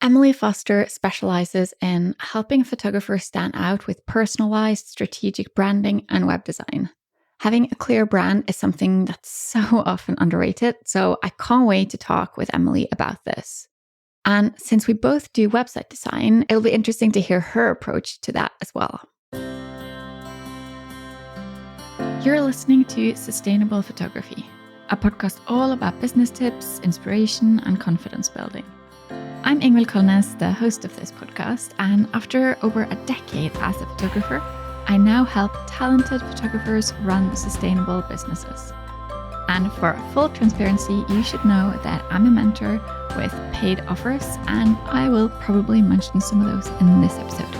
Emily Foster specializes in helping photographers stand out with personalized strategic branding and web design. Having a clear brand is something that's so often underrated, so I can't wait to talk with Emily about this. And since we both do website design, it'll be interesting to hear her approach to that as well. You're listening to Sustainable Photography, a podcast all about business tips, inspiration, and confidence building. I'm Ingvild Kolnes, the host of this podcast, and after over a decade as a photographer, I now help talented photographers run sustainable businesses. And for full transparency, you should know that I'm a mentor with paid offers, and I will probably mention some of those in this episode.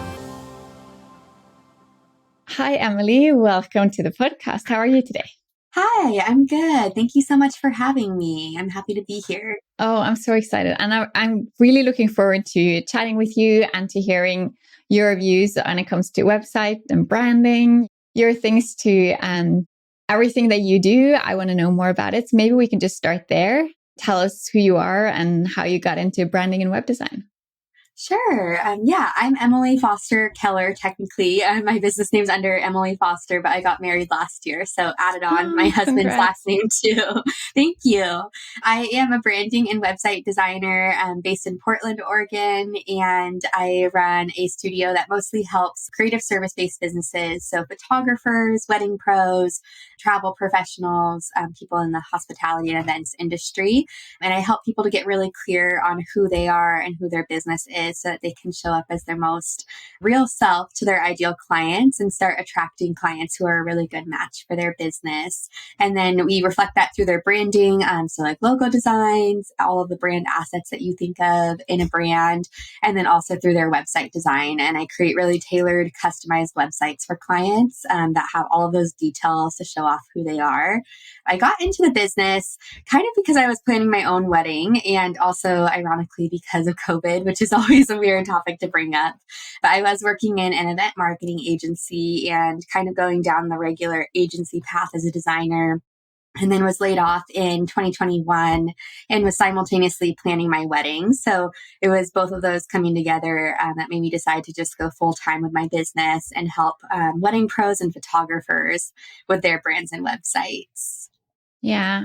Hi, Emily. Welcome to the podcast. How are you today? Hi, I'm good. Thank you so much for having me. I'm happy to be here. Oh, I'm so excited. And I'm really looking forward to chatting with you and to hearing your views when it comes to website and branding, your things to everything that you do. I want to know more about it. So maybe we can just start there. Tell us who you are and how you got into branding and web design. Sure. I'm Emily Foster Keller, technically. My business name's under Emily Foster, but I got married last year, so added on my husband's last name too. Thank you. I am a branding and website designer based in Portland, Oregon, and I run a studio that mostly helps creative service-based businesses, so photographers, wedding pros, travel professionals, people in the hospitality and events industry. And I help people to get really clear on who they are and who their business is so that they can show up as their most real self to their ideal clients and start attracting clients who are a really good match for their business. And then we reflect that through their branding. So like logo designs, all of the brand assets that you think of in a brand, and then also through their website design. And I create really tailored, customized websites for clients that have all of those details to show off who they are. I got into the business kind of because I was planning my own wedding and also ironically because of COVID, which is always a weird topic to bring up. But I was working in an event marketing agency and kind of going down the regular agency path as a designer, and then was laid off in 2021 and was simultaneously planning my wedding. So it was both of those coming together that made me decide to just go full time with my business and help wedding pros and photographers with their brands and websites. Yeah,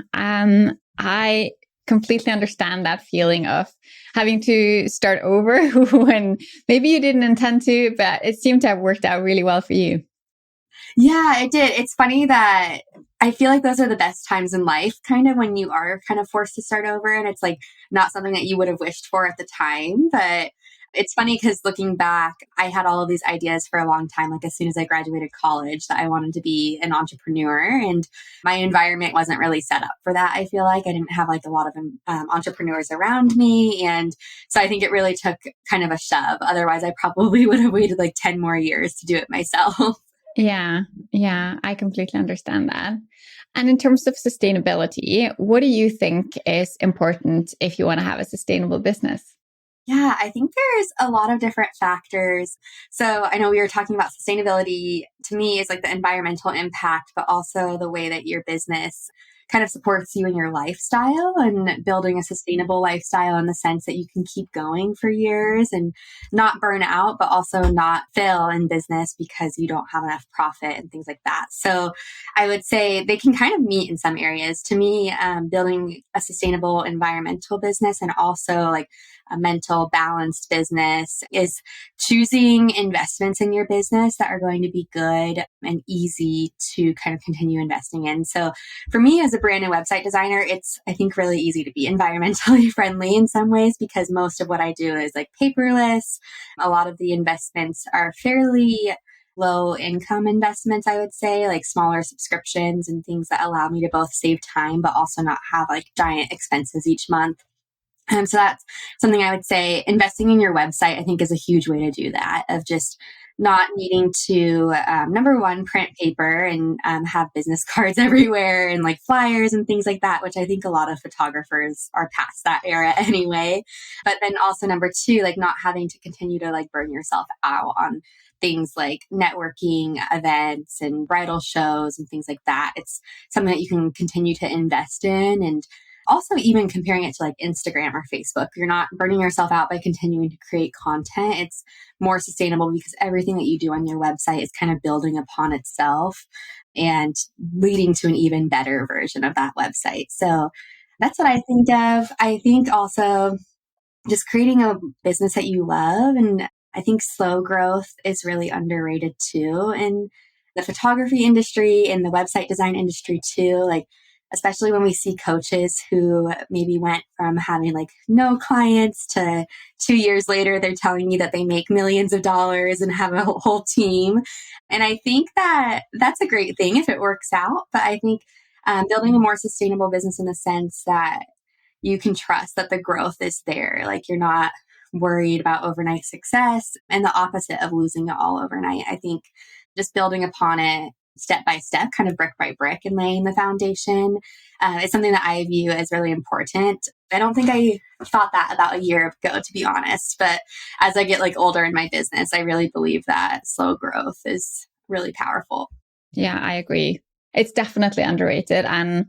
I completely understand that feeling of having to start over when maybe you didn't intend to, but it seemed to have worked out really well for you. Yeah, it did. It's funny that I feel like those are the best times in life, kind of when you are kind of forced to start over and it's like not something that you would have wished for at the time. But it's funny because looking back, I had all of these ideas for a long time. Like as soon as I graduated college, that I wanted to be an entrepreneur, and my environment wasn't really set up for that. I feel like I didn't have like a lot of entrepreneurs around me, and so I think it really took kind of a shove. Otherwise, I probably would have waited like 10 more years to do it myself. Yeah, I completely understand that. And in terms of sustainability, what do you think is important if you want to have a sustainable business? Yeah, I think there's a lot of different factors. So I know we were talking about sustainability to me is like the environmental impact, but also the way that your business kind of supports you in your lifestyle and building a sustainable lifestyle in the sense that you can keep going for years and not burn out, but also not fail in business because you don't have enough profit and things like that. So I would say they can kind of meet in some areas. To me, building a sustainable environmental business and also like a mental balanced business is choosing investments in your business that are going to be good and easy to kind of continue investing in. So for me as a brand and website designer, it's, I think, really easy to be environmentally friendly in some ways because most of what I do is like paperless. A lot of the investments are fairly low income investments, I would say, like smaller subscriptions and things that allow me to both save time, but also not have like giant expenses each month. So that's something I would say investing in your website, I think, is a huge way to do that, of just not needing to, number one, print paper and have business cards everywhere and like flyers and things like that, which I think a lot of photographers are past that era anyway. But then also number two, like not having to continue to like burn yourself out on things like networking events and bridal shows and things like that. It's something that you can continue to invest in and also even comparing it to like Instagram or Facebook. You're not burning yourself out by continuing to create content. It's more sustainable because everything that you do on your website is kind of building upon itself and leading to an even better version of that website. So that's what I think of. I think also just creating a business that you love. And I think slow growth is really underrated too in the photography industry and the website design industry too. Like, especially when we see coaches who maybe went from having like no clients to 2 years later, they're telling you that they make millions of dollars and have a whole team. And I think that that's a great thing if it works out. But I think building a more sustainable business in the sense that you can trust that the growth is there. Like you're not worried about overnight success and the opposite of losing it all overnight. I think just building upon it step by step, kind of brick by brick and laying the foundation is something that I view as really important. I don't think I thought that about a year ago, to be honest. But as I get like older in my business, I really believe that slow growth is really powerful. Yeah, I agree. It's definitely underrated. And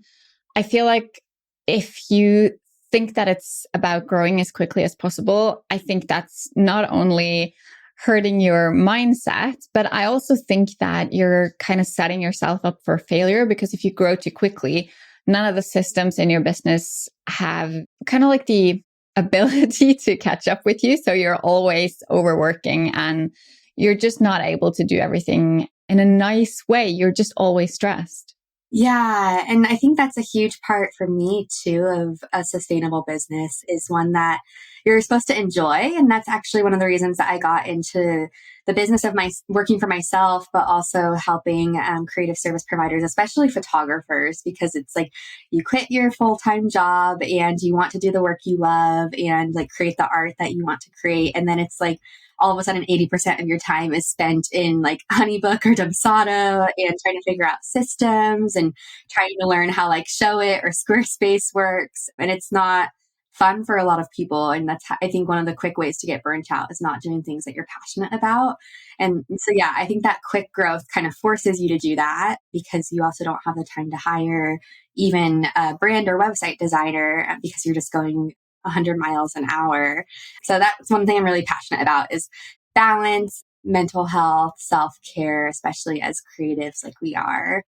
I feel like if you think that it's about growing as quickly as possible, I think that's not only hurting your mindset, but I also think that you're kind of setting yourself up for failure, because if you grow too quickly, none of the systems in your business have kind of like the ability to catch up with you. So you're always overworking and you're just not able to do everything in a nice way. You're just always stressed. Yeah. And I think that's a huge part for me too of a sustainable business is one that you're supposed to enjoy. And that's actually one of the reasons that I got into the business of my working for myself, but also helping creative service providers, especially photographers, because it's like you quit your full-time job and you want to do the work you love and like create the art that you want to create. And then it's like, all of a sudden 80% of your time is spent in like HoneyBook or Dubsado and trying to figure out systems and trying to learn how like Showit or Squarespace works. And it's not fun for a lot of people. And that's, I think, one of the quick ways to get burnt out is not doing things that you're passionate about. And so, yeah, I think that quick growth kind of forces you to do that because you also don't have the time to hire even a brand or website designer because you're just going 100 miles an hour. So that's one thing I'm really passionate about is balance, mental health, self-care, especially as creatives like we are.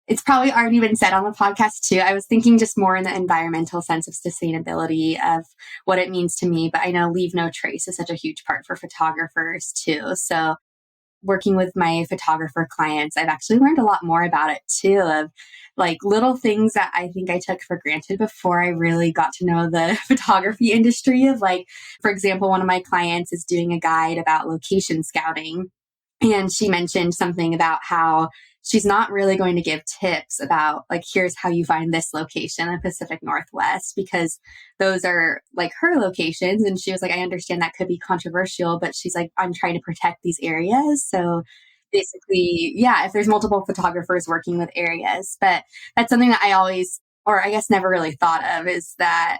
It's probably already been said on the podcast too. I was thinking just more in the environmental sense of sustainability of what it means to me, but I know leave no trace is such a huge part for photographers too. So working with my photographer clients, I've actually learned a lot more about it too, of like little things that I think I took for granted before I really got to know the photography industry of like, for example, one of my clients is doing a guide about location scouting. And she mentioned something about how she's not really going to give tips about like, here's how you find this location in the Pacific Northwest, because those are like her locations. And she was like, I understand that could be controversial, but she's like, I'm trying to protect these areas. So basically, yeah, if there's multiple photographers working with areas, but that's something that I always, or I guess never really thought of, is that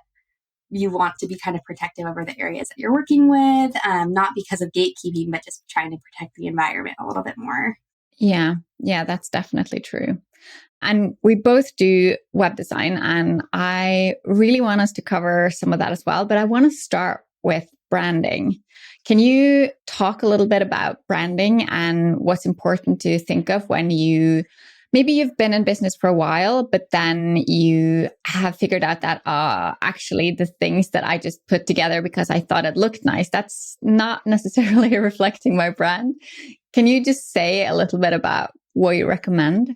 you want to be kind of protective over the areas that you're working with, not because of gatekeeping, but just trying to protect the environment a little bit more. Yeah, that's definitely true. And we both do web design, and I really want us to cover some of that as well. But I want to start with branding. Can you talk a little bit about branding and what's important to think of when maybe you've been in business for a while, but then you have figured out that actually the things that I just put together because I thought it looked nice, that's not necessarily reflecting my brand. Can you just say a little bit about what you recommend?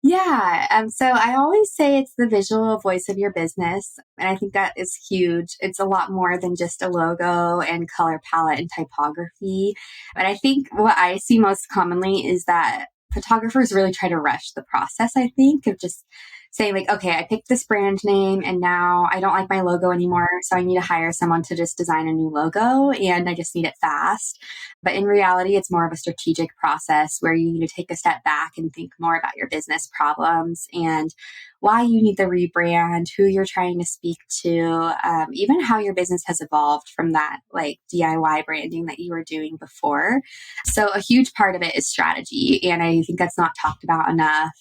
Yeah. So I always say it's the visual voice of your business. And I think that is huge. It's a lot more than just a logo and color palette and typography. But I think what I see most commonly is that photographers really try to rush the process, I think, of just saying like, okay, I picked this brand name and now I don't like my logo anymore. So I need to hire someone to just design a new logo and I just need it fast. But in reality, it's more of a strategic process where you need to take a step back and think more about your business problems and why you need the rebrand, who you're trying to speak to, even how your business has evolved from that like DIY branding that you were doing before. So a huge part of it is strategy. And I think that's not talked about enough.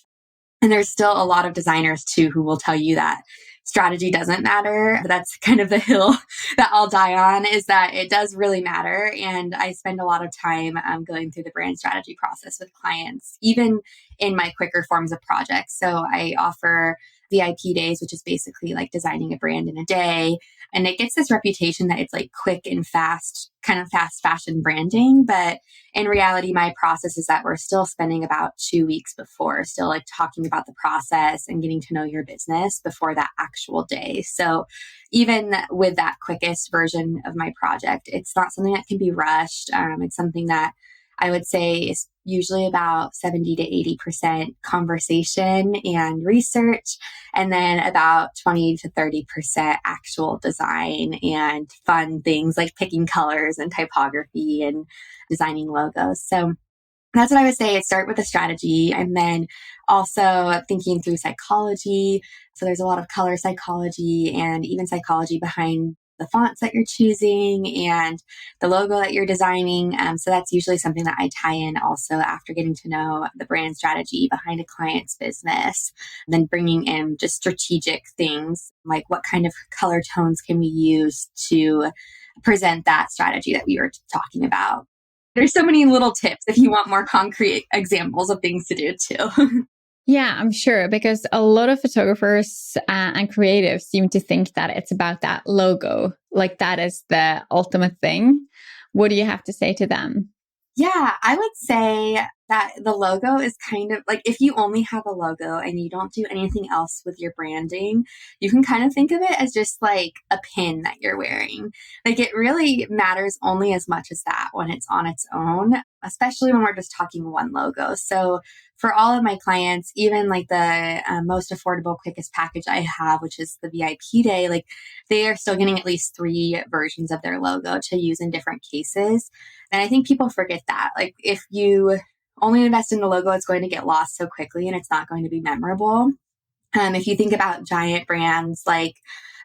And there's still a lot of designers too who will tell you that strategy doesn't matter. But that's kind of the hill that I'll die on, is that it does really matter. And I spend a lot of time going through the brand strategy process with clients, even in my quicker forms of projects. So I offer VIP days, which is basically like designing a brand in a day. And it gets this reputation that it's like quick and fast, kind of fast fashion branding. But in reality, my process is that we're still spending about 2 weeks before, still like talking about the process and getting to know your business before that actual day. So even with that quickest version of my project, it's not something that can be rushed. It's something that I would say is usually about 70 to 80% conversation and research, and then about 20 to 30% actual design and fun things like picking colors and typography and designing logos. So that's what I would say. Start with a strategy, and then also thinking through psychology. So there's a lot of color psychology and even psychology behind the fonts that you're choosing and the logo that you're designing. So that's usually something that I tie in also after getting to know the brand strategy behind a client's business. And then bringing in just strategic things like what kind of color tones can we use to present that strategy that we were talking about. There's so many little tips if you want more concrete examples of things to do too. Yeah, I'm sure, because a lot of photographers and creatives seem to think that it's about that logo, like that is the ultimate thing. What do you have to say to them? Yeah, I would say that the logo is kind of like, if you only have a logo and you don't do anything else with your branding, you can kind of think of it as just like a pin that you're wearing. Like it really matters only as much as that when it's on its own, especially when we're just talking one logo. So for all of my clients, even like the most affordable, quickest package I have, which is the VIP day, like they are still getting at least 3 versions of their logo to use in different cases. And I think people forget that. Like if you only invest in the logo, it's going to get lost so quickly and it's not going to be memorable. If you think about giant brands like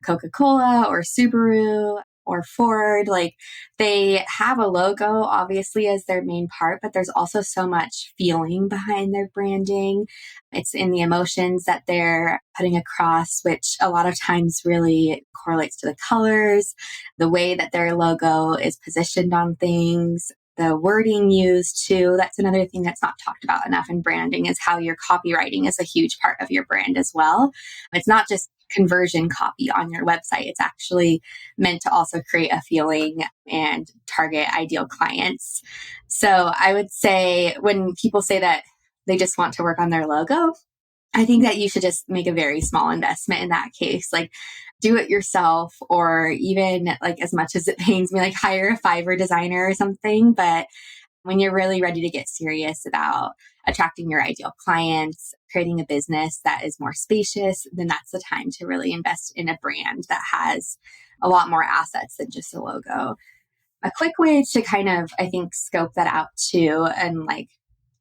Coca-Cola or Subaru or Ford, like they have a logo obviously as their main part, but there's also so much feeling behind their branding. It's in the emotions that they're putting across, which a lot of times really correlates to the colors, the way that their logo is positioned on things, the wording used too. That's another thing that's not talked about enough in branding, is how your copywriting is a huge part of your brand as well. It's not just conversion copy on your website. It's actually meant to also create a feeling and target ideal clients. So I would say when people say that they just want to work on their logo, I think that you should just make a very small investment in that case. Like do it yourself, or even like as much as it pains me, like hire a Fiverr designer or something. But when you're really ready to get serious about attracting your ideal clients, creating a business that is more spacious, then that's the time to really invest in a brand that has a lot more assets than just a logo. A quick way to kind of, I think, scope that out too, and like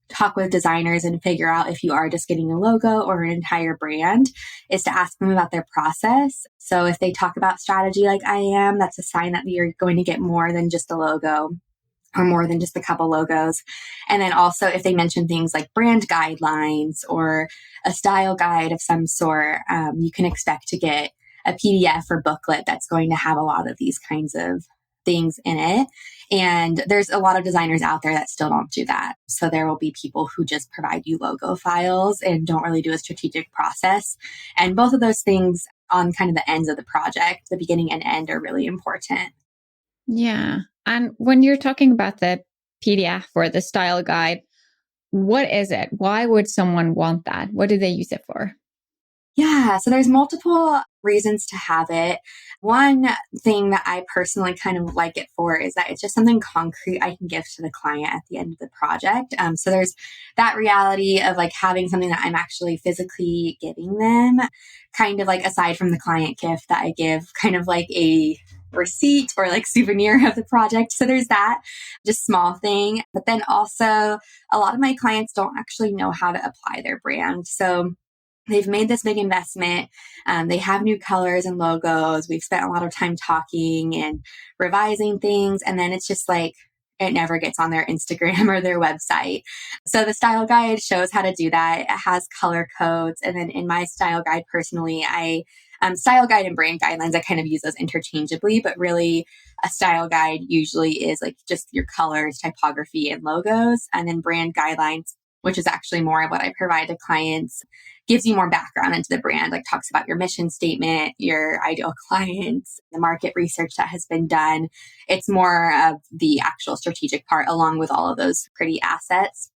talk with designers and figure out if you are just getting a logo or an entire brand, is to ask them about their process. So if they talk about strategy like I am, that's a sign that you're going to get more than just a logo or more than just a couple logos. And then also if they mention things like brand guidelines or a style guide of some sort, you can expect to get a PDF or booklet that's going to have a lot of these kinds of things in it. And there's a lot of designers out there that still don't do that. So there will be people who just provide you logo files and don't really do a strategic process. And both of those things on kind of the ends of the project, the beginning and end, are really important. Yeah. And when you're talking about the PDF or the style guide, what is it? Why would someone want that? What do they use it for? Yeah, so there's multiple reasons to have it. One thing that I personally kind of like it for is that it's just something concrete I can give to the client at the end of the project. So there's that reality of like having something that I'm actually physically giving them, kind of like aside from the client gift that I give, kind of like a receipt or like souvenir of the project. So there's that just small thing. But then also a lot of my clients don't actually know how to apply their brand. So they've made this big investment. They have new colors and logos. We've spent a lot of time talking and revising things. And then it's just like, it never gets on their Instagram or their website. So the style guide shows how to do that. It has color codes. And then in my style guide, personally, I Style guide and brand guidelines, I kind of use those interchangeably, but really a style guide usually is like just your colors, typography, and logos. And then brand guidelines, which is actually more of what I provide to clients, gives you more background into the brand, like talks about your mission statement, your ideal clients, the market research that has been done. It's more of the actual strategic part along with all of those pretty assets.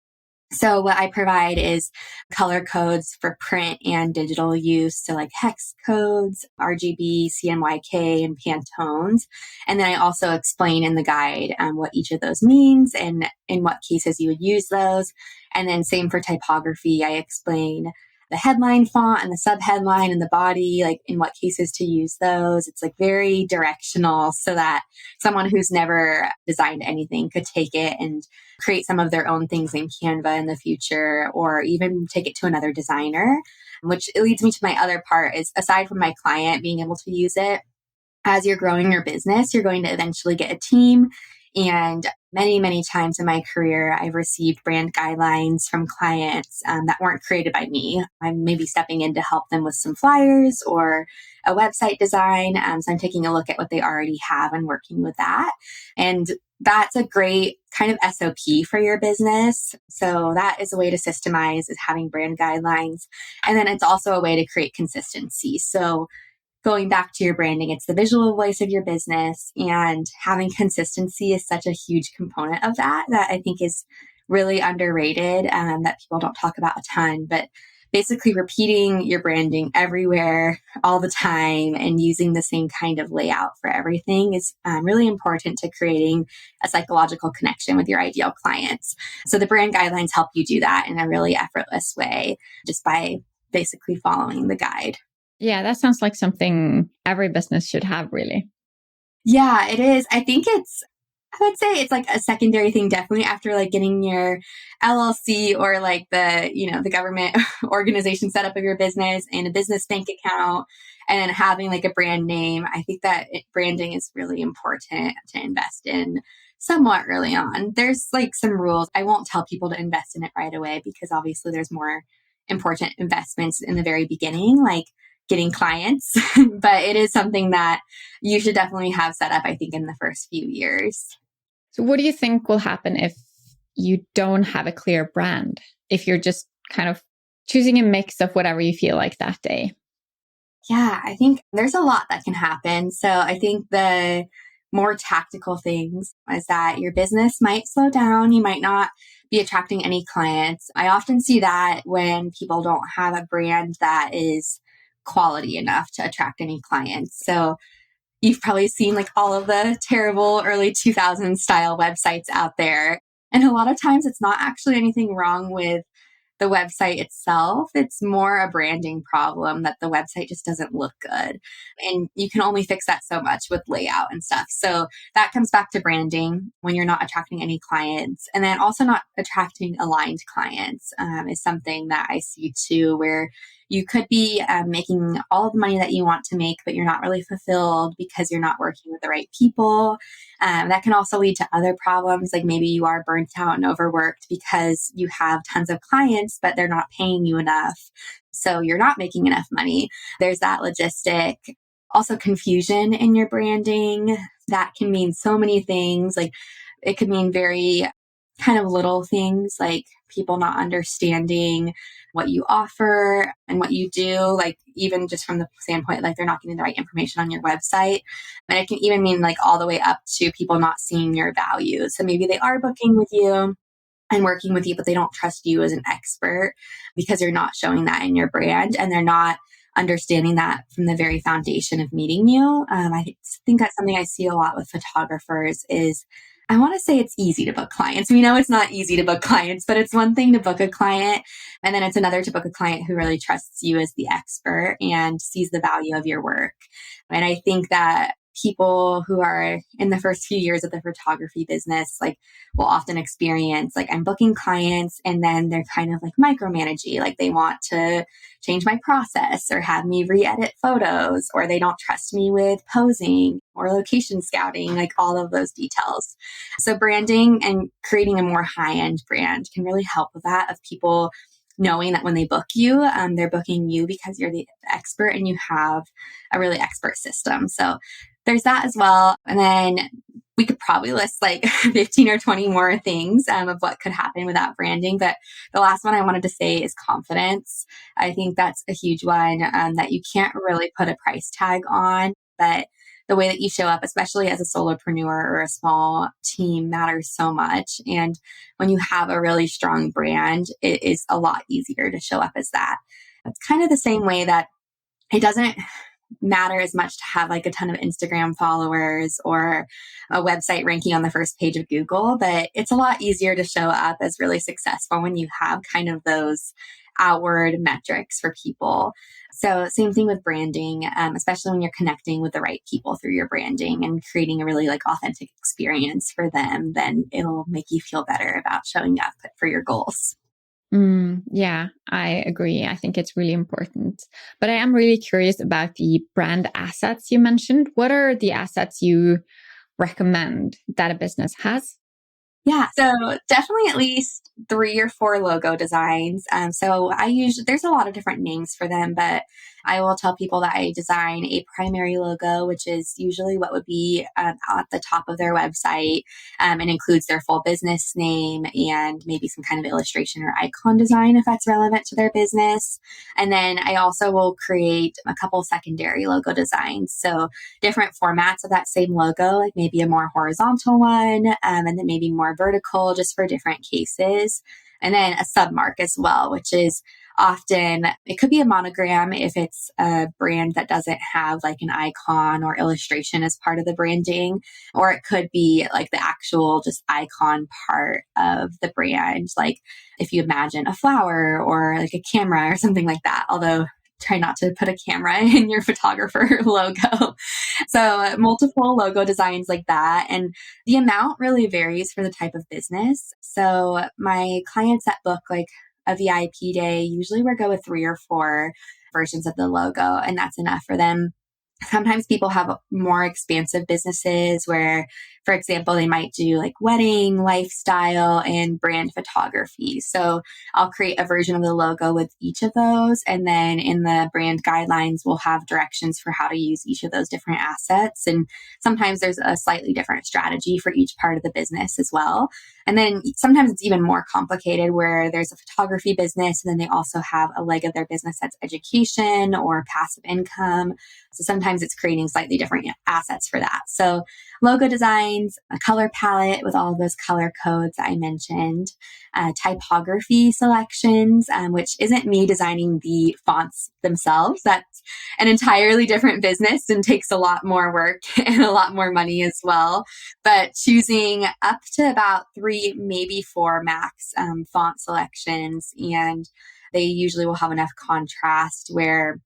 So what I provide is color codes for print and digital use. So like hex codes, RGB, CMYK, and Pantones. And then I also explain in the guide what each of those means and in what cases you would use those. And then same for typography. I explain the headline font and the subheadline and the body, like in what cases to use those. It's like very directional so that someone who's never designed anything could take it and create some of their own things in Canva in the future, or even take it to another designer, which leads me to my other part is aside from my client being able to use it, as you're growing your business, you're going to eventually get a team. And many, many times in my career, I've received brand guidelines from clients that weren't created by me. I'm maybe stepping in to help them with some flyers or a website design. So I'm taking a look at what they already have and working with that. And that's a great kind of SOP for your business. So that is a way to systemize is having brand guidelines. And then it's also a way to create consistency. So going back to your branding, it's the visual voice of your business, and having consistency is such a huge component of that I think is really underrated, that people don't talk about a ton. But basically repeating your branding everywhere all the time and using the same kind of layout for everything is really important to creating a psychological connection with your ideal clients. So the brand guidelines help you do that in a really effortless way just by basically following the guide. Yeah, that sounds like something every business should have, really. Yeah, it is. I would say it's like a secondary thing, definitely after like getting your LLC or like the government organization set up of your business and a business bank account and then having like a brand name. I think that branding is really important to invest in somewhat early on. There's like some rules. I won't tell people to invest in it right away because obviously there's more important investments in the very beginning, like getting clients, but it is something that you should definitely have set up, I think, in the first few years. So what do you think will happen if you don't have a clear brand? If you're just kind of choosing a mix of whatever you feel like that day? Yeah, I think there's a lot that can happen. So I think the more tactical things is that your business might slow down. You might not be attracting any clients. I often see that when people don't have a brand that is quality enough to attract any clients. So you've probably seen like all of the terrible early 2000s style websites out there. And a lot of times it's not actually anything wrong with the website itself. It's more a branding problem that the website just doesn't look good. And you can only fix that so much with layout and stuff. So that comes back to branding when you're not attracting any clients. And then also not attracting aligned clients is something that I see too, where you could be making all of the money that you want to make, but you're not really fulfilled because you're not working with the right people. That can also lead to other problems, like maybe you are burnt out and overworked because you have tons of clients, but they're not paying you enough. So you're not making enough money. There's that logistic. Also, confusion in your branding. That can mean so many things. Like it could mean very kind of little things like people not understanding what you offer and what you do, like even just from the standpoint, like they're not getting the right information on your website. And it can even mean like all the way up to people not seeing your value. So maybe they are booking with you and working with you, but they don't trust you as an expert because you're not showing that in your brand and they're not understanding that from the very foundation of meeting you. I think that's something I see a lot with photographers is I want to say it's easy to book clients. We know it's not easy to book clients, but it's one thing to book a client. And then it's another to book a client who really trusts you as the expert and sees the value of your work. And I think that people who are in the first few years of the photography business, like will often experience like I'm booking clients and then they're kind of like micromanaging, like they want to change my process or have me re-edit photos, or they don't trust me with posing or location scouting, like all of those details. So branding and creating a more high-end brand can really help with that, of people knowing that when they book you, they're booking you because you're the expert and you have a really expert system. So there's that as well. And then we could probably list like 15 or 20 more things of what could happen without branding. But the last one I wanted to say is confidence. I think that's a huge one that you can't really put a price tag on, but the way that you show up, especially as a solopreneur or a small team, matters so much. And when you have a really strong brand, it is a lot easier to show up as that. It's kind of the same way that it doesn't matter as much to have like a ton of Instagram followers or a website ranking on the first page of Google, but it's a lot easier to show up as really successful when you have kind of those outward metrics for people. So same thing with branding, especially when you're connecting with the right people through your branding and creating a really like authentic experience for them, then it'll make you feel better about showing up for your goals. Yeah, I agree. I think it's really important. But I am really curious about the brand assets you mentioned. What are the assets you recommend that a business has? Yeah, so definitely at least 3 or 4 logo designs. So there's a lot of different names for them, but I will tell people that I design a primary logo, which is usually what would be at the top of their website and includes their full business name and maybe some kind of illustration or icon design if that's relevant to their business. And then I also will create a couple secondary logo designs. So different formats of that same logo, like maybe a more horizontal one, and then maybe more vertical just for different cases. And then a submark as well, which is often, it could be a monogram if it's a brand that doesn't have like an icon or illustration as part of the branding, or it could be like the actual just icon part of the brand. Like if you imagine a flower or like a camera or something like that, although try not to put a camera in your photographer logo. So multiple logo designs like that. And the amount really varies for the type of business. So my clients that book like a VIP day, usually we go with 3 or 4 versions of the logo, and that's enough for them. Sometimes people have more expansive businesses where, for example, they might do like wedding, lifestyle, and brand photography. So I'll create a version of the logo with each of those. And then in the brand guidelines, we'll have directions for how to use each of those different assets. And sometimes there's a slightly different strategy for each part of the business as well. And then sometimes it's even more complicated where there's a photography business and then they also have a leg of their business that's education or passive income. So sometimes it's creating slightly different assets for that. So logo designs, a color palette with all of those color codes I mentioned, typography selections, which isn't me designing the fonts themselves. That's an entirely different business and takes a lot more work and a lot more money as well. But choosing up to about 3, maybe 4 max font selections, and they usually will have enough contrast where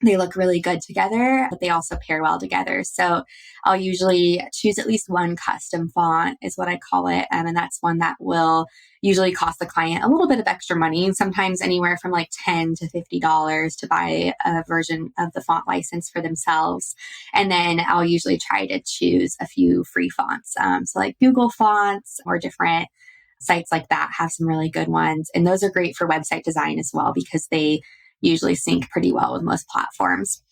they look really good together, but they also pair well together. So I'll usually choose at least one custom font is what I call it. And that's one that will usually cost the client a little bit of extra money, sometimes anywhere from like $10 to $50 to buy a version of the font license for themselves. And then I'll usually try to choose a few free fonts. So like Google Fonts or different sites like that have some really good ones. And those are great for website design as well because they usually sync pretty well with most platforms.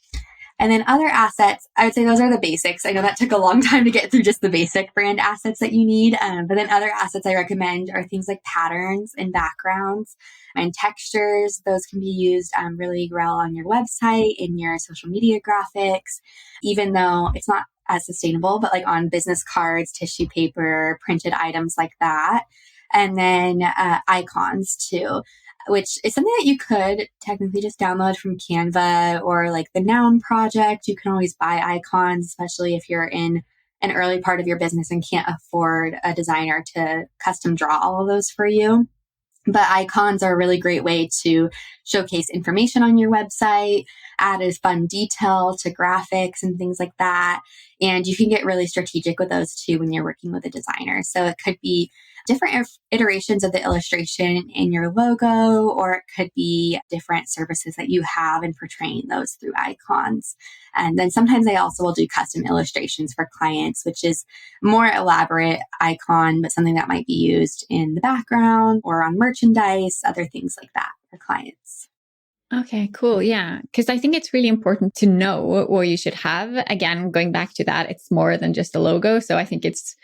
And then other assets, I would say those are the basics. I know that took a long time to get through just the basic brand assets that you need. But then other assets I recommend are things like patterns and backgrounds and textures. Those can be used really well on your website, in your social media graphics, even though it's not as sustainable, but like on business cards, tissue paper, printed items like that. And then icons too, which is something that you could technically just download from Canva or like the Noun project. You can always buy icons, especially if you're in an early part of your business and can't afford a designer to custom draw all of those for you. But icons are a really great way to showcase information on your website, add a fun detail to graphics and things like that. And you can get really strategic with those too when you're working with a designer. So it could be different iterations of the illustration in your logo, or it could be different services that you have and portraying those through icons. And then sometimes I also will do custom illustrations for clients, which is more elaborate icon, but something that might be used in the background or on merchandise, other things like that. for clients. Okay, cool. Yeah. Because I think it's really important to know what you should have. Again, going back to that, it's more than just a logo. So I think it's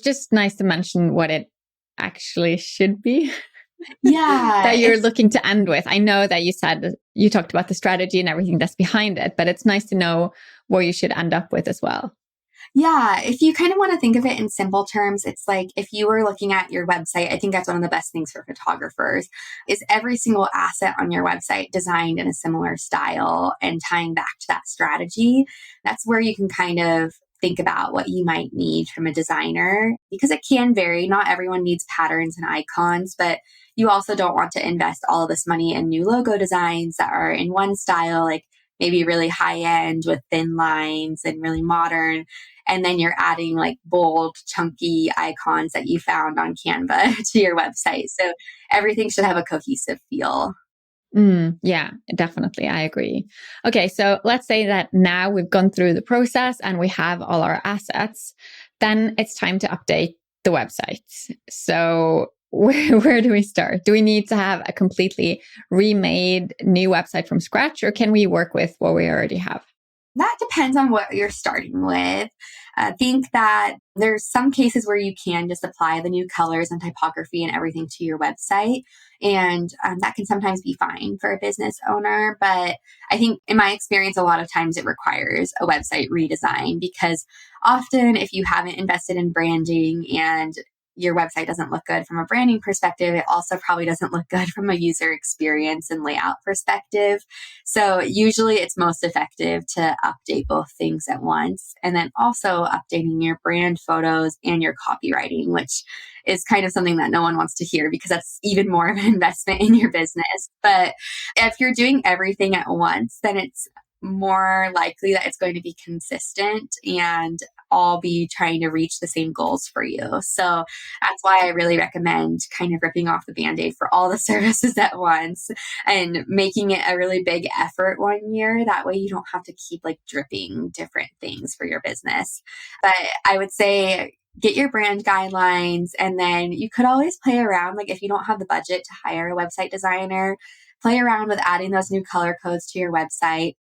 just nice to mention what it actually should be Yeah, that you're looking to end with. I know that you said you talked about the strategy and everything that's behind it, but it's nice to know where you should end up with as well. Yeah, if you kind of want to think of it in simple terms, it's like if you were looking at your website, I think that's one of the best things for photographers is every single asset on your website designed in a similar style and tying back to that strategy. That's where you can kind of think about what you might need from a designer because it can vary. Not everyone needs patterns and icons, but you also don't want to invest all of this money in new logo designs that are in one style, like maybe really high end with thin lines and really modern. And then you're adding like bold, chunky icons that you found on Canva to your website. So everything should have a cohesive feel. Yeah, definitely. I agree. Okay, so let's say that now we've gone through the process and we have all our assets, then it's time to update the website. So where do we start? Do we need to have a completely remade new website from scratch, or can we work with what we already have? That depends on what you're starting with. I think that there's some cases where you can just apply the new colors and typography and everything to your website. And that can sometimes be fine for a business owner. But I think in my experience, a lot of times it requires a website redesign because often if you haven't invested in branding and your website doesn't look good from a branding perspective, it also probably doesn't look good from a user experience and layout perspective. So usually it's most effective to update both things at once and then also updating your brand photos and your copywriting, which is kind of something that no one wants to hear because that's even more of an investment in your business. But if you're doing everything at once, then it's more likely that it's going to be consistent and all be trying to reach the same goals for you. So that's why I really recommend kind of ripping off the band-aid for all the services at once and making it a really big effort one year. That way you don't have to keep like dripping different things for your business. But I would say get your brand guidelines and then you could always play around. Like if you don't have the budget to hire a website designer, play around with adding those new color codes to your website.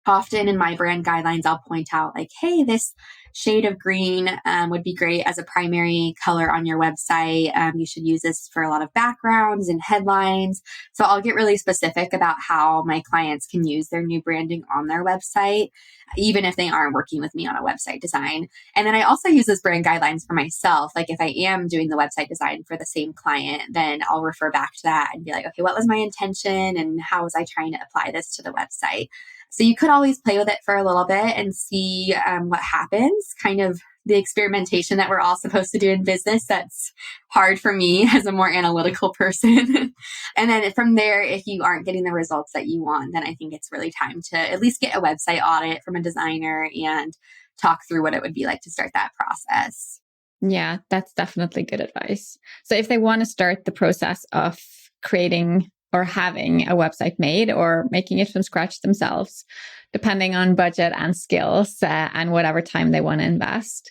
Often in my brand guidelines, I'll point out like, hey, this shade of green would be great as a primary color on your website. You should use this for a lot of backgrounds and headlines. So I'll get really specific about how my clients can use their new branding on their website, even if they aren't working with me on a website design. And then I also use those brand guidelines for myself. Like if I am doing the website design for the same client, then I'll refer back to that and be like, okay, what was my intention and how was I trying to apply this to the website? So you could always play with it for a little bit and see what happens, kind of the experimentation that we're all supposed to do in business. That's hard for me as a more analytical person. And then from there, if you aren't getting the results that you want, then I think it's really time to at least get a website audit from a designer and talk through what it would be like to start that process. Yeah, that's definitely good advice. So if they want to start the process of creating or having a website made or making it from scratch themselves, depending on budget and skills and whatever time they want to invest,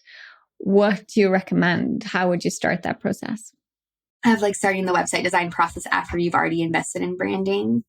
what do you recommend? How would you start that process? Of like starting the website design process after you've already invested in branding?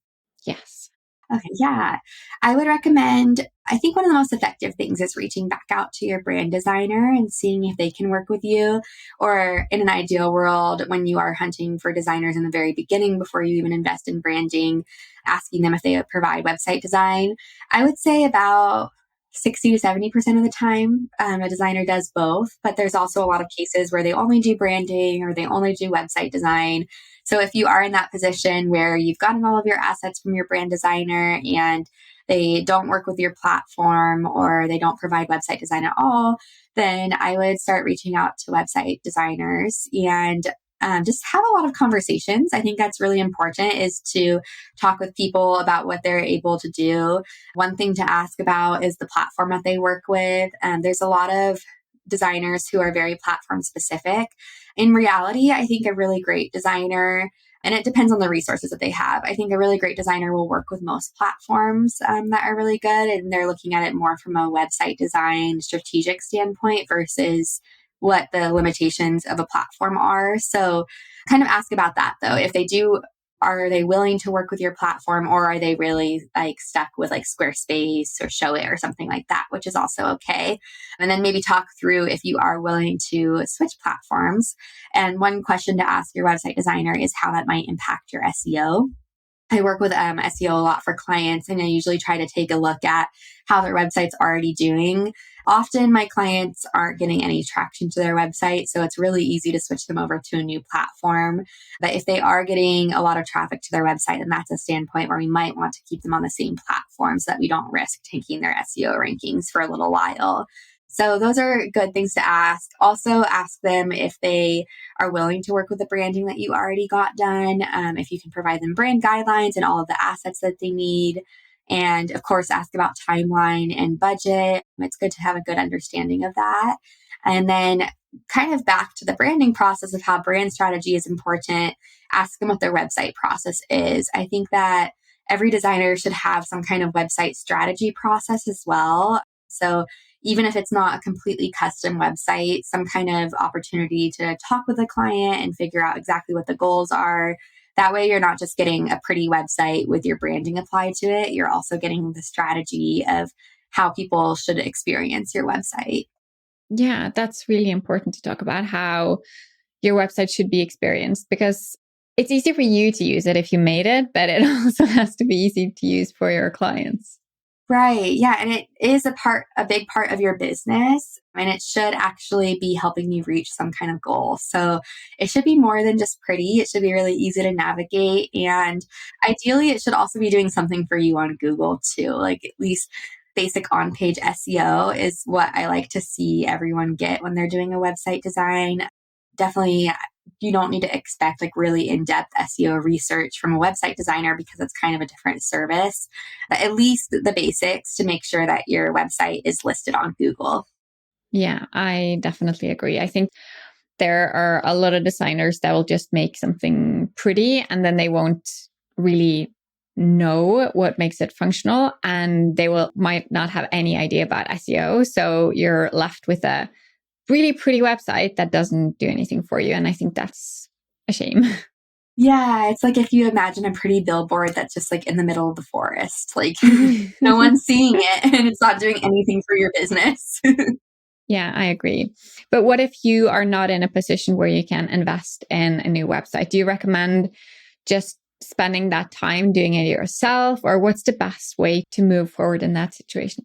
Yes. Okay, yeah. I would recommend, I think one of the most effective things is reaching back out to your brand designer and seeing if they can work with you. Or in an ideal world, when you are hunting for designers in the very beginning before you even invest in branding, asking them if they provide website design. I would say about 60 to 70% of the time, a designer does both, but there's also a lot of cases where they only do branding or they only do website design. So if you are in that position where you've gotten all of your assets from your brand designer and they don't work with your platform or they don't provide website design at all, then I would start reaching out to website designers and just have a lot of conversations. I think that's really important is to talk with people about what they're able to do. One thing to ask about is the platform that they work with. There's a lot of designers who are very platform specific. In reality, I think a really great designer, and it depends on the resources that they have. I think a really great designer will work with most platforms that are really good, and they're looking at it more from a website design strategic standpoint versus what the limitations of a platform are. So kind of ask about that though. If they do Are they willing to work with your platform, or are they really like stuck with like Squarespace or Showit or something like that, which is also okay. And then maybe talk through if you are willing to switch platforms. And one question to ask your website designer is how that might impact your SEO. I work with SEO a lot for clients, and I usually try to take a look at how their website's already doing. Often my clients aren't getting any traction to their website, so it's really easy to switch them over to a new platform. But if they are getting a lot of traffic to their website, then that's a standpoint where we might want to keep them on the same platform so that we don't risk tanking their SEO rankings for a little while. So those are good things to ask. Also ask them if they are willing to work with the branding that you already got done, if you can provide them brand guidelines and all of the assets that they need. And of course, ask about timeline and budget. It's good to have a good understanding of that. And then kind of back to the branding process of how brand strategy is important, ask them what their website process is. I think that every designer should have some kind of website strategy process as well. So even if it's not a completely custom website, some kind of opportunity to talk with the client and figure out exactly what the goals are. That way, you're not just getting a pretty website with your branding applied to it. You're also getting the strategy of how people should experience your website. Yeah, that's really important to talk about how your website should be experienced, because it's easy for you to use it if you made it, but it also has to be easy to use for your clients. Right. Yeah. And it is a big part of your business, and it should actually be helping you reach some kind of goal. So it should be more than just pretty. It should be really easy to navigate. And ideally, it should also be doing something for you on Google too. Like at least basic on-page SEO is what I like to see everyone get when they're doing a website design. Definitely, you don't need to expect like really in-depth SEO research from a website designer because it's kind of a different service. But at least the basics to make sure that your website is listed on Google. Yeah, I definitely agree. I think there are a lot of designers that will just make something pretty and then they won't really know what makes it functional, and they might not have any idea about SEO. So you're left with a really pretty website that doesn't do anything for you. And I think that's a shame. Yeah, it's like if you imagine a pretty billboard that's just like in the middle of the forest, like no one's seeing it and it's not doing anything for your business. Yeah, I agree. But what if you are not in a position where you can invest in a new website? Do you recommend just spending that time doing it yourself, or what's the best way to move forward in that situation?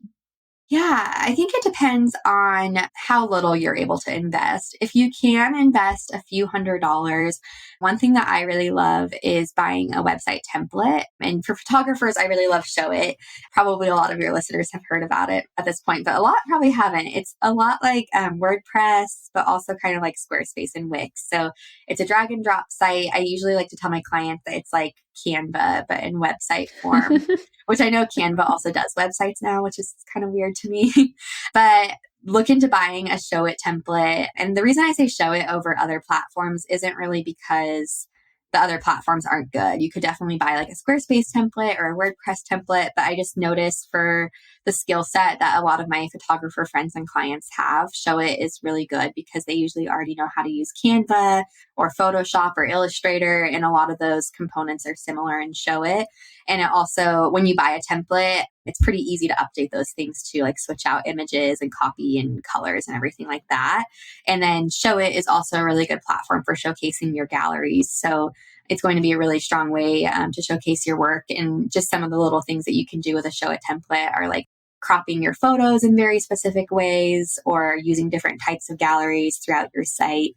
Yeah, I think it depends on how little you're able to invest. If you can invest a few $100s, one thing that I really love is buying a website template. And for photographers, I really love Showit. Probably a lot of your listeners have heard about it at this point, but a lot probably haven't. It's a lot like WordPress, but also kind of like Squarespace and Wix. So it's a drag and drop site. I usually like to tell my clients that it's like Canva, but in website form. Which I know Canva also does websites now, which is kind of weird to me. But look into buying a Showit template. And the reason I say Showit over other platforms isn't really because the other platforms aren't good. You could definitely buy like a Squarespace template or a WordPress template. But I just noticed for the skill set that a lot of my photographer friends and clients have, Showit is really good because they usually already know how to use Canva or Photoshop or Illustrator. And a lot of those components are similar in Showit. And it also, when you buy a template, it's pretty easy to update those things too, like switch out images and copy and colors and everything like that. And then Showit is also a really good platform for showcasing your galleries. So it's going to be a really strong way to showcase your work. And just some of the little things that you can do with a Showit template are like cropping your photos in very specific ways or using different types of galleries throughout your site.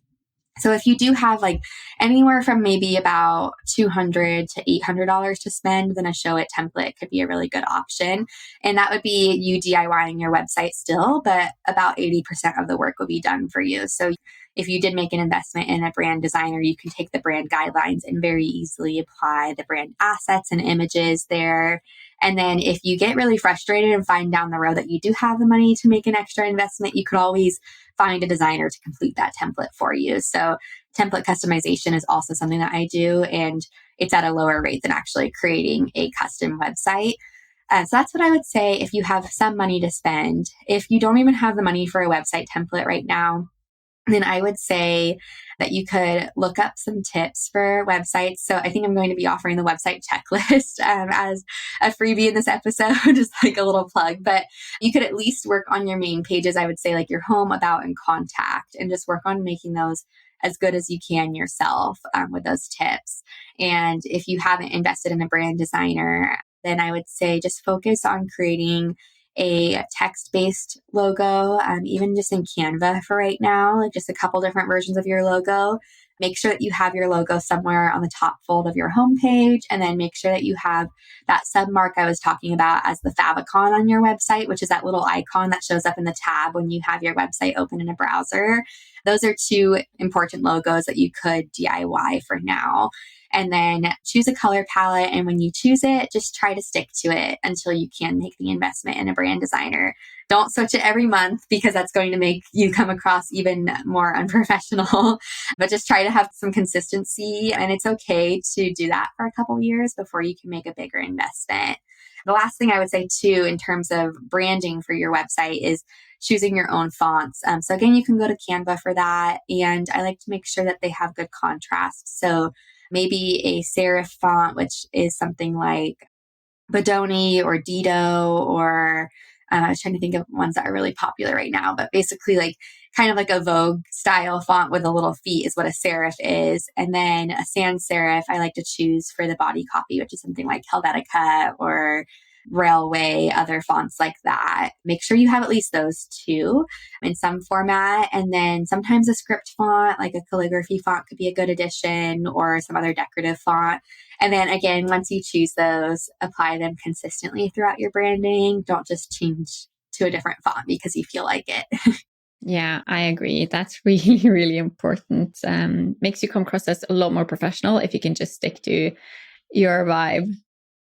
So if you do have like anywhere from maybe about $200 to $800 to spend, then a Showit template could be a really good option. And that would be you DIYing your website still, but about 80% of the work will be done for you. So if you did make an investment in a brand designer, you can take the brand guidelines and very easily apply the brand assets and images there. And then if you get really frustrated and find down the road that you do have the money to make an extra investment, you could always find a designer to complete that template for you. So template customization is also something that I do, and it's at a lower rate than actually creating a custom website. So that's what I would say if you have some money to spend. If you don't even have the money for a website template right now, then I would say that you could look up some tips for websites. So I think I'm going to be offering the website checklist as a freebie in this episode, just like a little plug. But you could at least work on your main pages. I would say like your home, about, and contact, and just work on making those as good as you can yourself with those tips. And if you haven't invested in a brand designer, then I would say just focus on creating a text-based logo, even just in Canva for right now, like just a couple different versions of your logo. Make sure that you have your logo somewhere on the top fold of your homepage, and then make sure that you have that submark I was talking about as the favicon on your website, which is that little icon that shows up in the tab when you have your website open in a browser. Those are two important logos that you could DIY for now. And then choose a color palette. And when you choose it, just try to stick to it until you can make the investment in a brand designer. Don't switch it every month because that's going to make you come across even more unprofessional. But just try to have some consistency. And it's okay to do that for a couple of years before you can make a bigger investment. The last thing I would say too, in terms of branding for your website, is choosing your own fonts. So again, you can go to Canva for that. And I like to make sure that they have good contrast. So maybe a serif font, which is something like Bodoni or Dido, or I was trying to think of ones that are really popular right now, but basically like kind of like a Vogue style font with a little feet is what a serif is. And then a sans serif I like to choose for the body copy, which is something like Helvetica or Railway, other fonts like that. Make sure you have at least those two in some format. And then sometimes a script font, like a calligraphy font, could be a good addition, or some other decorative font. And then again, once you choose those, apply them consistently throughout your branding. Don't just change to a different font because you feel like it. Yeah, I agree. That's really, really important. Makes you come across as a lot more professional if you can just stick to your vibe.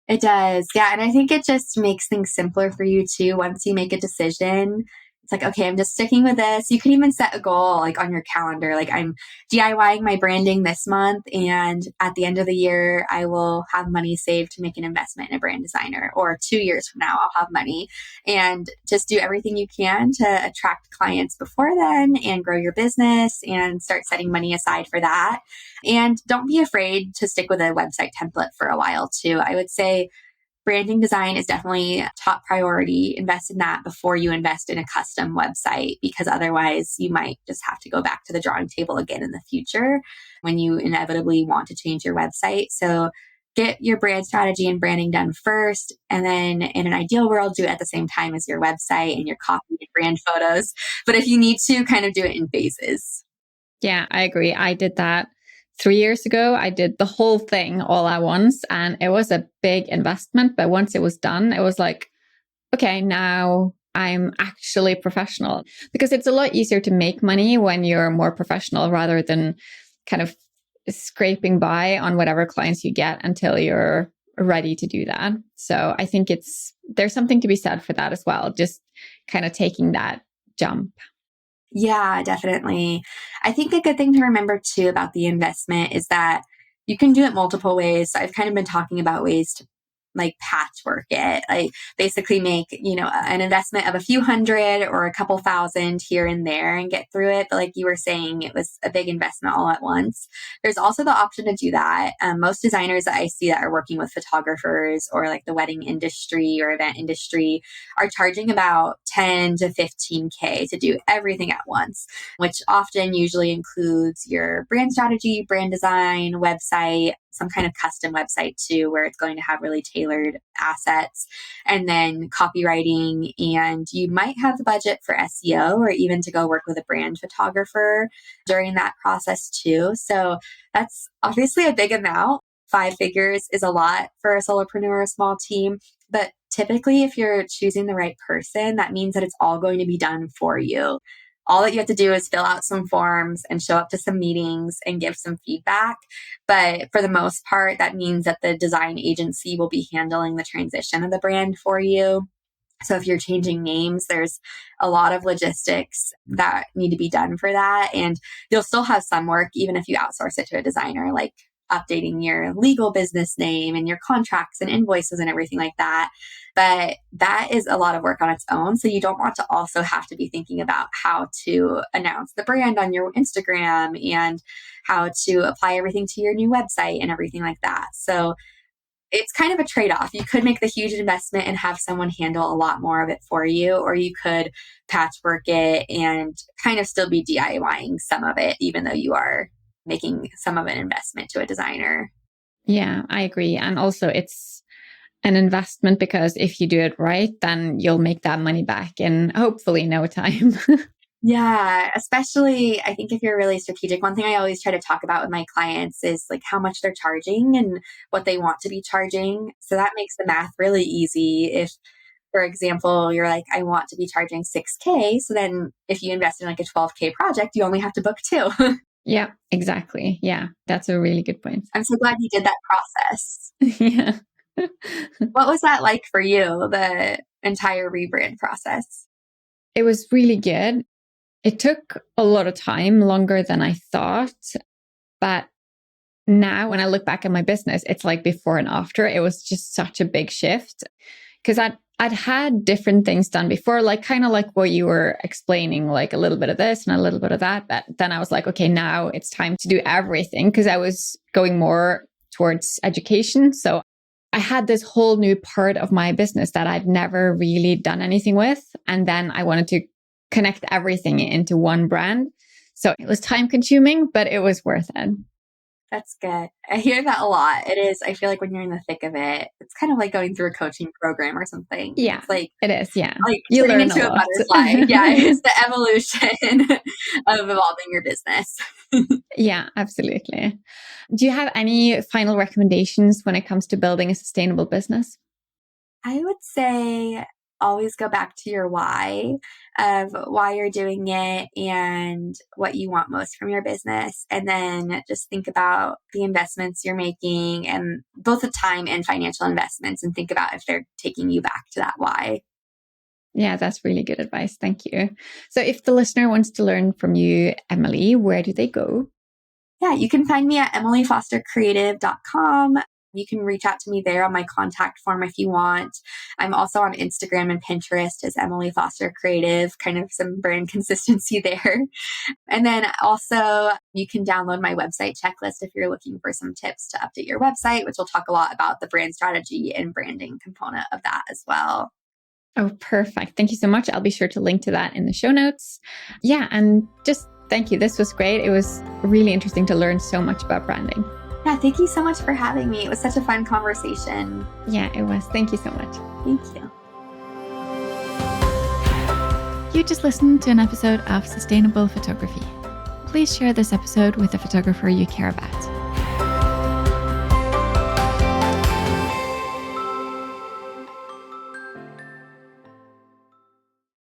It does. Yeah. And I think it just makes things simpler for you too. Once you make a decision, it's like, okay, I'm just sticking with this. You can even set a goal like on your calendar. Like, I'm DIYing my branding this month, and at the end of the year, I will have money saved to make an investment in a brand designer. Or 2 years from now, I'll have money. And just do everything you can to attract clients before then and grow your business and start setting money aside for that. And don't be afraid to stick with a website template for a while too. I would say branding design is definitely top priority. Invest in that before you invest in a custom website, because otherwise you might just have to go back to the drawing table again in the future when you inevitably want to change your website. So get your brand strategy and branding done first. And then in an ideal world, do it at the same time as your website and your copy and brand photos. But if you need to, kind of do it in phases. Yeah, I agree. I did that 3 years ago. I did the whole thing all at once, and it was a big investment. But once it was done, it was like, okay, now I'm actually professional, because it's a lot easier to make money when you're more professional rather than kind of scraping by on whatever clients you get until you're ready to do that. So I think there's something to be said for that as well. Just kind of taking that jump. Yeah, definitely. I think a good thing to remember too about the investment is that you can do it multiple ways. So I've kind of been talking about ways to like patchwork it, like basically make, an investment of a few hundred or a couple thousand here and there and get through it. But like you were saying, it was a big investment all at once. There's also the option to do that. Most designers that I see that are working with photographers or like the wedding industry or event industry are charging about 10 to 15K to do everything at once, which often usually includes your brand strategy, brand design, website, some kind of custom website too, where it's going to have really tailored assets, and then copywriting. And you might have the budget for SEO or even to go work with a brand photographer during that process too. So that's obviously a big amount. 5 figures is a lot for a solopreneur or a small team. But typically, if you're choosing the right person, that means that it's all going to be done for you. All that you have to do is fill out some forms and show up to some meetings and give some feedback. But for the most part, that means that the design agency will be handling the transition of the brand for you. So if you're changing names, there's a lot of logistics that need to be done for that. And you'll still have some work, even if you outsource it to a designer, like updating your legal business name and your contracts and invoices and everything like that. But that is a lot of work on its own. So you don't want to also have to be thinking about how to announce the brand on your Instagram and how to apply everything to your new website and everything like that. So it's kind of a trade-off. You could make the huge investment and have someone handle a lot more of it for you, or you could patchwork it and kind of still be DIYing some of it, even though you are making some of an investment to a designer. Yeah, I agree. And also it's an investment because if you do it right, then you'll make that money back in hopefully no time. Yeah, especially I think if you're really strategic, one thing I always try to talk about with my clients is like how much they're charging and what they want to be charging. So that makes the math really easy. If, for example, you're like, I want to be charging 6K. So then if you invest in like a 12K project, you only have to book 2. Yeah, exactly. Yeah, that's a really good point. I'm so glad you did that process. Yeah. What was that like for you, the entire rebrand process? It was really good. It took a lot of time, longer than I thought. But now when I look back at my business, it's like before and after. It was just such a big shift because I'd had different things done before, like kind of like what you were explaining, like a little bit of this and a little bit of that. But then I was like, okay, now it's time to do everything because I was going more towards education. So I had this whole new part of my business that I'd never really done anything with. And then I wanted to connect everything into one brand. So it was time consuming, but it was worth it. That's good. I hear that a lot. It is. I feel like when you're in the thick of it, it's kind of like going through a coaching program or something. Yeah, it's like it is. Yeah, like you turning learn into a butterfly. Yeah, it's the evolution of evolving your business. Yeah, absolutely. Do you have any final recommendations when it comes to building a sustainable business? I would say always go back to your why of why you're doing it and what you want most from your business. And then just think about the investments you're making and both the time and financial investments and think about if they're taking you back to that why. Yeah, that's really good advice. Thank you. So if the listener wants to learn from you, Emily, where do they go? Yeah, you can find me at emilyfostercreative.com. You can reach out to me there on my contact form if you want. I'm also on Instagram and Pinterest as Emily Foster Creative, kind of some brand consistency there. And then also you can download my website checklist if you're looking for some tips to update your website, which will talk a lot about the brand strategy and branding component of that as well. Oh, perfect. Thank you so much. I'll be sure to link to that in the show notes. Yeah, and just thank you. This was great. It was really interesting to learn so much about branding. Yeah, thank you so much for having me. It was such a fun conversation. Yeah, it was. Thank you so much. Thank you. You just listened to an episode of Sustainable Photography. Please share this episode with a photographer you care about.